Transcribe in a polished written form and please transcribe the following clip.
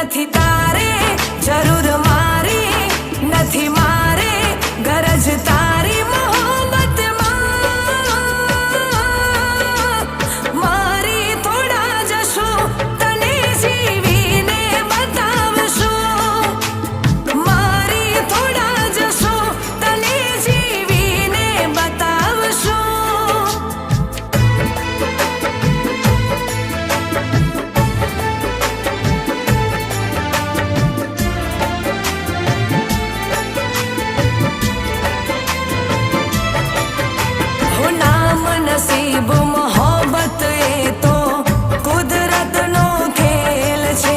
નથી તારે જરૂર મારી, નથી મારે ગરજ તારી મોહબ્બતમાં. મારી થોડા જશું તને જીવીને બતાવશું, મારી થોડા જશું તને જીવીને બતાવશું. નામ નસીબ મોહબ્બત એ તો કુદરતનો ખેલ છે.